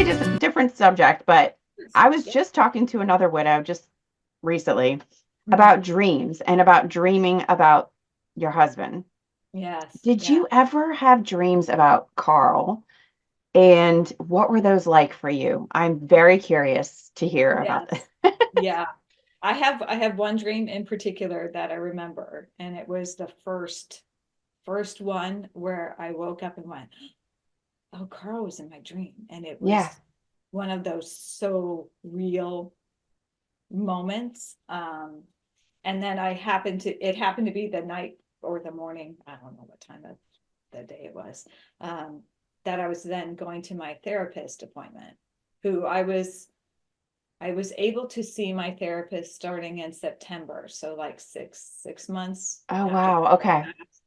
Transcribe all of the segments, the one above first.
totally different subject, but I was Yeah. just talking to another widow just recently Mhm. about dreams and about dreaming about your husband. Yes. Did Yeah. you ever have dreams about Carl? And what were those like for you? I'm very curious to hear about this. Yes. Yeah. I have one dream in particular that I remember, and it was the first one where I woke up and went, "Oh, Carl was in my dream," and it Yeah. was one of those so real moments. And then it happened to be the night or the morning, I don't know what time of the day it was, um, that I was then going to my therapist appointment, who I was able to see my therapist starting in September, so like six months Oh, after wow. Carol Okay. passed.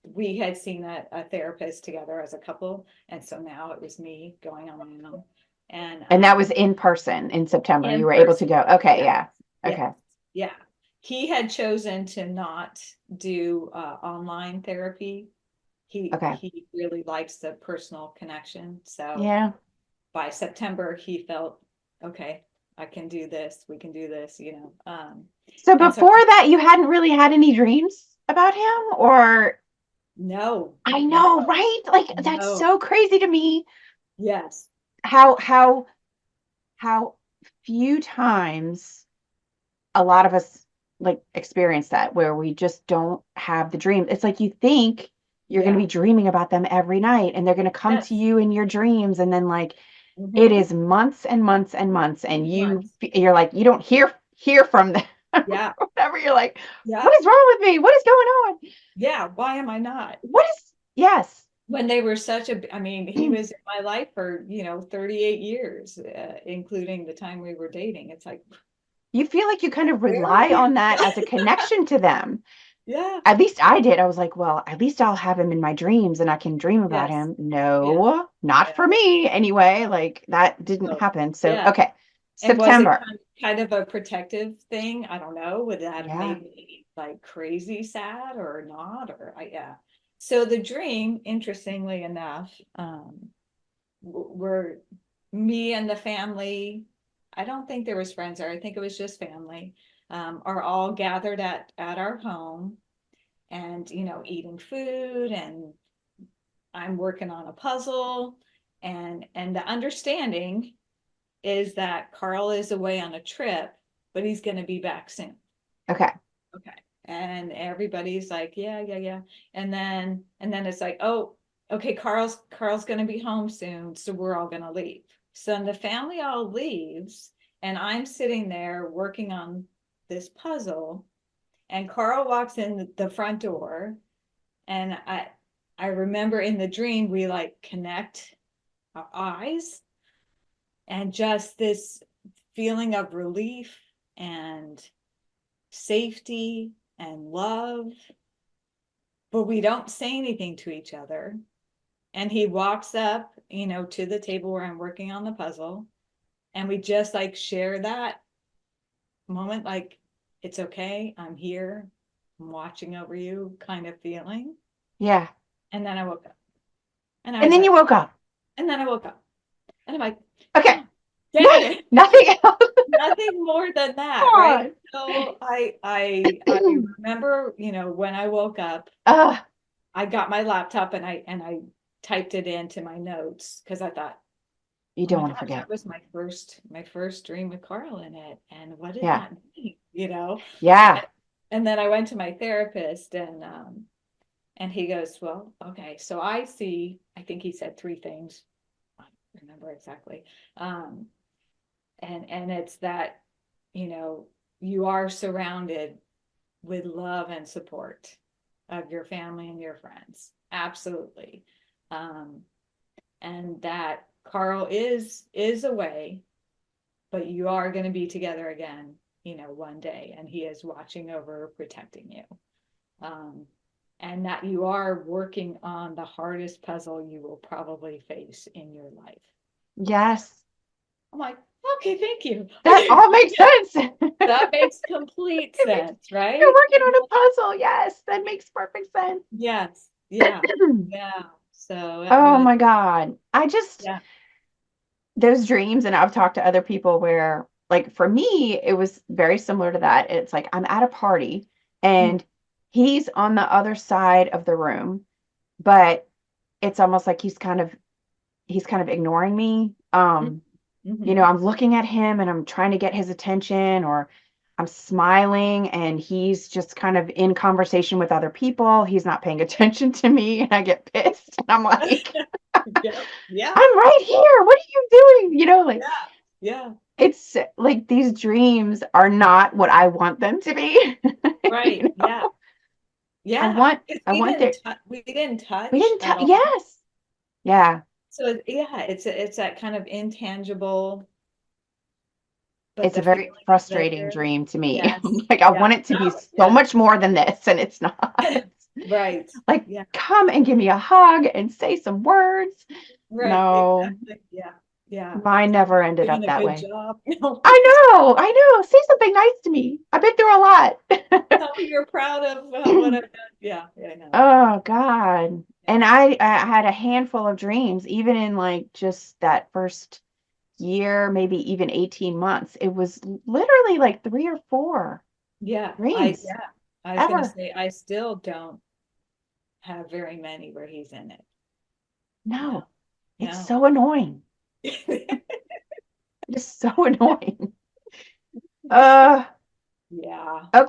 We had seen a therapist together as a couple, and so now it was me going on my own, and And that was in person in September. You in were able to person. go. Okay. Yeah, Yeah. yeah, Okay. yeah. He had chosen to not do online therapy. He Okay. he really likes the personal connection. So Yeah. by September, he felt okay. I can do this. We can do this. So And so before that, you hadn't really had any dreams about him, or no, I no, know, right? Like that's no. so crazy to me Yes, how few times a lot of us like experience that where we just don't have the dream. It's like you think you're going to yeah, be dreaming about them every night and they're going to come to yes. you in your dreams and then like it Mm-hmm. is months and months and months and Months. you're like you don't hear from them Yeah, or whatever. You're like, yeah, what is wrong with me? What is going on? yeah. Why am I not? What is yes. When they were I mean, he was in my life for, 38 years, including the time we were dating. It's like, You feel like you kind of where are rely you? on that Yeah, as a connection to them. yeah. At least I did. I was like, well, at least I'll have him in my dreams and I can dream about Yes. him. Yeah. No, not for No. me anyway. Like that didn't So, happen. So, yeah. okay. And was it September. kind of a protective thing? I don't know. Would that have Yeah. made me like crazy sad or not? Yeah. So the dream, interestingly enough, were me and the family. I don't think there was friends there. I think it was just family. Are all gathered at our home, and eating food, and I'm working on a puzzle, and the understanding is that Carl is away on a trip, but he's going to be back soon. Okay. Okay. And everybody's like, yeah, yeah, yeah. And then it's like, oh, okay, Carl's going to be home soon, so we're all going to leave. So then the family all leaves, and I'm sitting there working on this puzzle, and Carl walks in the front door, and I remember in the dream we like connect our eyes, and just this feeling of relief and safety and love, but we don't say anything to each other. And he walks up, to the table where I'm working on the puzzle, and we just like share that moment, like, it's okay, I'm here, I'm watching over you kind of feeling. Yeah. And then I woke up, and I And was then you like, woke up. and then I woke up, and I'm like, Okay. oh, dang it. Nothing else. Nothing more than that, right? God. So I remember, when I woke up, uh, I got my laptop, and I typed it into my notes, because I thought, you oh don't my want to gosh, forget. that was my first dream with Carl in it. And what did Yeah. that mean? Yeah. And then I went to my therapist, and he goes, well, okay, so I think he said three things. I don't remember exactly. Um, and it's that, you know, you are surrounded with love and support of your family and your friends. Absolutely. Um, and that Carl is away, but you are going to be together again, one day, and he is watching over, protecting you. Um, and that you are working on the hardest puzzle you will probably face in your life. Yes. I'm like, okay, thank you. That all makes sense. That makes complete sense, You're right? working on a puzzle. Yes. That makes perfect sense. Yes. Yeah. Yeah. So it Oh was, my God. yeah. Those dreams, and I've talked to other people where, like, for me, it was very similar to that. It's like I'm at a party Mm, and he's on the other side of the room, but it's almost like he's kind of ignoring me. mm, I'm looking at him and I'm trying to get his attention, or I'm smiling and he's just kind of in conversation with other people. He's not paying attention to me and I get pissed. And I'm like, yeah, yeah, I'm right here. What are you doing? Like yeah, yeah, it's like these dreams are not what I want them to be. right, yeah, I yeah. want, Because I want their, we didn't we touch didn't, at all. yes. Yeah. So yeah, it's that kind of intangible, but It's a the very feeling is frustrating there. dream to me. Yes, Like I yeah, want it to be no, so yeah, much more than this, and it's not. right, Like, yeah, come and give me a hug and say some words. right, No, exactly, yeah, yeah. mine never ended Doing up a that good way. job. No, I know. Say something nice to me. I've been through a lot. tell me you're proud of what I've done. Yeah, yeah, I know. Oh God. Yeah, And I had a handful of dreams, even in like just that first year, maybe even 18 months. It was literally like three or four yeah, dreams yeah. I was gonna ever. say I still don't have very many where he's in it. No, No, it's no. so annoying. It is so annoying. Uh, Yeah. okay.